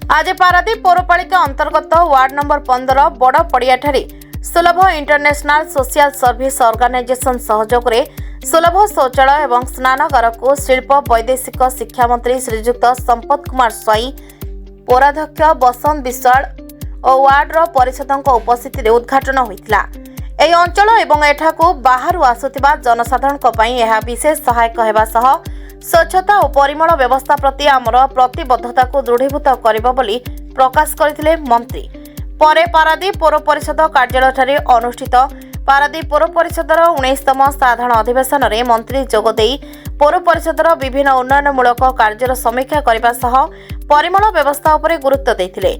आज पारादीप पौरपालिका अंतर्गत ward number 15 बड़ पड़ियाठारे सुलभ इंटरनेशनल सोशल सर्विस ऑर्गेनाइजेशन सहयोग में सुलभ शौचालय एवं स्नानगार को शिल्प वैदेशिक शिक्षा मंत्री श्रीजुक्त संपत कुमार स्वाई पौराध्यक्ष बसंत विश्वाल और वार्डर परिषदों उपस्थित में उद्घाटन होता। ଏହି ଅଞ୍ଚଳ ଏବଂ ଏଠାକୁ ବାହାରୁ ଆସୁଥିବା ଜନସାଧାରଣଙ୍କ ପାଇଁ ଏହା ବିଶେଷ ସହାୟକ ହେବା ସହ ସ୍ୱଚ୍ଛତା ଓ ପରିମଳ ବ୍ୟବସ୍ଥା ପ୍ରତି ଆମର ପ୍ରତିବଦ୍ଧତାକୁ ଦୃଢ଼ୀଭୂତ କରିବ ବୋଲି ପ୍ରକାଶ କରିଥିଲେ ମନ୍ତ୍ରୀ। ପରେ ପାରାଦୀପ ପୌର ପରିଷଦ କାର୍ଯ୍ୟାଳୟଠାରେ ଅନୁଷ୍ଠିତ ପାରାଦୀପ ପୌର ପରିଷଦର 19ତମ ସାଧାରଣ ଅଧିବେଶନରେ ମନ୍ତ୍ରୀ ଯୋଗଦେଇ ପୌର ପରିଷଦର ବିଭିନ୍ନ ଉନ୍ନୟନମୂଳକ କାର୍ଯ୍ୟର ସମୀକ୍ଷା କରିବା ସହ ପରିମଳ ବ୍ୟବସ୍ଥା ଉପରେ ଗୁରୁତ୍ୱ ଦେଇଥିଲେ।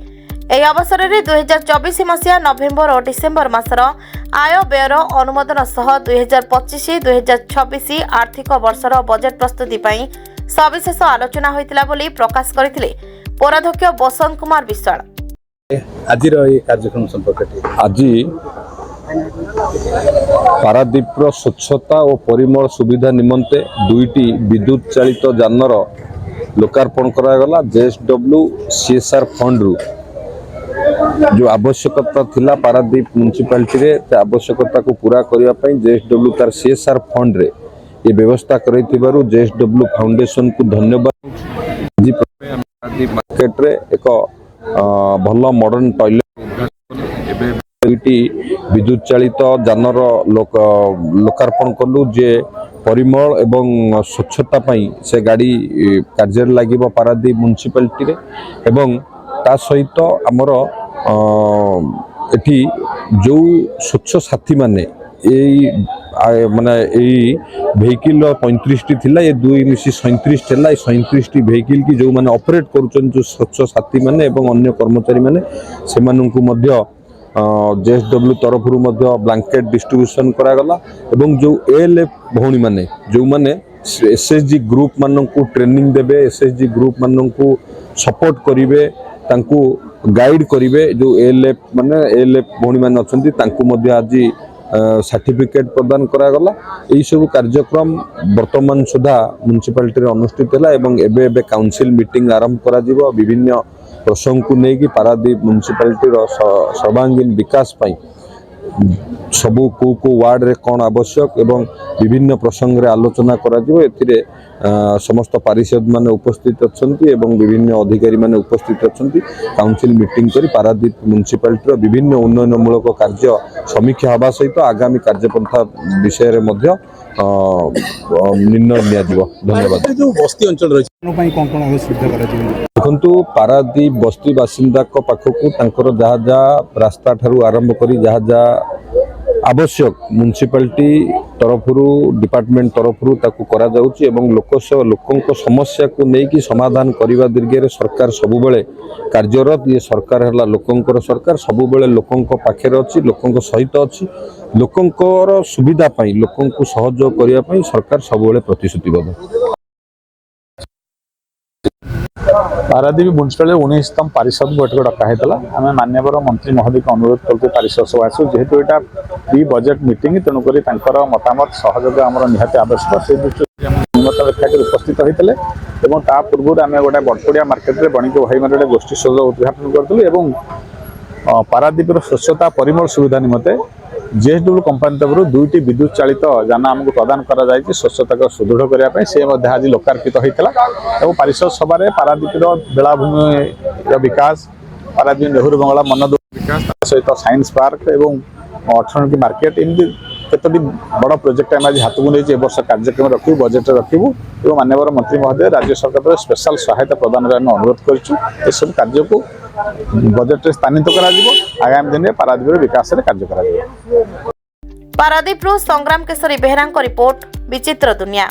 ଏହି ଅବସରରେ 2024 ମସିହା ନଭେମ୍ବର ଓ ଡିସେମ୍ବର ମାସର ଆୟ ବ୍ୟୟର ଅନୁମୋଦନ ସହ 2025-2026 ଆର୍ଥିକ ବର୍ଷର ବଜେଟ୍ ପ୍ରସ୍ତୁତି ପାଇଁ ସବିଶେଷ ଆଲୋଚନା ହୋଇଥିଲା ବୋଲି ପ୍ରକାଶ କରିଥିଲେ ପୌରାଧ୍ୟକ୍ଷ ବସନ୍ତ କୁମାର ବିଶ୍ୱାଳ। ଆଜିର ଏହି କାର୍ଯ୍ୟକ୍ରମ ସମ୍ପର୍କରେ ଆଜି ପାରାଦୀପର ସ୍ୱଚ୍ଛତା ଓ ପରିମଳ ସୁବିଧା ନିମନ୍ତେ ଦୁଇଟି ବିଦ୍ୟୁତ ଚାଳିତ ଯାନର ଲୋକାର୍ପଣ କରାଗଲା। JSW CSR ଫଣ୍ଡରୁ जो आवश्यकता थिला पारादीप म्युनिसिपालिटी रे ते आवश्यकता को पूरा करिया पई JSW तार CSR फंड रे ये व्यवस्था करैतिबारु JSW फाउंडेशन को धन्यवाद। जी पारादीप मार्केट रे एक भल मॉडर्न टॉयलेट एबे दुईटी विद्युत चालित जानर लोकार्पण कलु जे परिमल एवं स्वच्छता पई से गाड़ी कार्य लागिबो पारादीप म्युनिसिपालिटी रे एवं ता सहित आमर एठी जो स्वच्छ साथी माने माने भेहिकल 35 टी थिला ये 2 मिसी 37 थिला। 37 टी भेहिकल की जो माने ऑपरेट करूछन जो स्वच्छ साथी माने एवं अन्य कर्मचारी माने से माननकु मध्य JSW तरफ रु मध्य ब्लैंकेट डिस्ट्रीब्यूशन करा गला एवं जो ALF भौणी माने जो माने SSG ग्रुप माननकु ट्रेनिंग देबे SSG ग्रुप माननकु सपोर्ट करिवे तांकु गाइड करिवे जो ALF माने ALF भौणी माने अछंती तांकु मध्य आज सर्टिफिकेट प्रदान करा गला। एई सब कार्यक्रम वर्तमान सुधा म्युनिसिपालिटी रे अनुष्ठित हैला एवं एबे एबे काउंसिल मीटिंग आरंभ करा जिवो विभिन्न प्रसंग को नेकी पारादीप म्युनिसिपालिटी रो सर्वांगीन विकास पई सबु को वार्ड रे कोन आवश्यक एवं विभिन्न प्रसंग रे आलोचना करा जिवो। एथिरे समस्त पारिषद माने उपस्थित अछंती एवं विभिन्न अधिकारी माने उपस्थित अछंती। काउंसिल मीटिंग करी पारादीप म्युनिसिपालिटी रो विभिन्न उन्नयनमूलक कार्य समीक्षा हवा सहित आगामी कार्यपंथा विषय रे मध्य निर्णय लिया जिवो। धन्यवाद। जो बस्ती अंचल रही पई कोन सुविधा करा जिवो देखंतु पारादीप बस्ती बासिंदा को पाखकु तांकर जहा जहा रास्ता ठारू आरंभ करी जहा जहा आवश्यक म्युनिसिपालिटी तरफरु डिपार्टमेंट तरफरु ताकू करा जाउची एवं लोकंक समस्या को नेकी समाधान करिवा दिगरे सरकार सबुबेले कार्यरत। ये सरकार हला लोकंकर सरकार सबुबेले लोकंक पाखेर अछि लोकंक सहित अछि लोकंकर सुविधा पई लोकंक सहयोग करिया पई सरकार सबुबेले प्रतिश्रुतिबद्ध। पारादीप म्युनिसिपालिटी 19तम पारिषद बैठक डका हेतला। आमे माननीय मंत्री महोदय को अनुरोध करते पारिषद सभा जेहेतु एटा प्री बजेट मीटिंग तेणुक मतामत सहयोग आमर निहाती आवश्यक से दृष्टि उन्नत व्याख्या कर उपस्थित होते और ता पूर्व आम गोटे बड़पड़िया मार्केट में बणिक भाई मैंने गोष्ठी सभा उद्घाटन करूँ और पारादीपर स्वच्छता परिमल सुविधा निमंते JSW कंपानी तरफ दुईटी विद्युत चालित जान आमको प्रदान करा जायछि स्वच्छता को सुदृढ़ करने से आज लोकार्पित होता और पारिषद सभा पारादीपर बेलाभूमि विकास पारादीप नेहरू बंगला मनोदूर विकास सहित साइंस पार्क एवं अर्थनीति मार्केट एमती केतोटी बड़ प्रोजेक्ट आम आज हाथ को नहीं वर्ष कार्यक्रम रखू बजेट रखू और माननीय मंत्री महोदय राज्य सरकार स्पेशल सहायता प्रदान अनुरोध कर कार्य को बजेट स्थानित करा आगामी दिन में पारादीप विकास कार्य करा। पारादीप संग्राम केशरी बेहरा रिपोर्ट विचित्र दुनिया।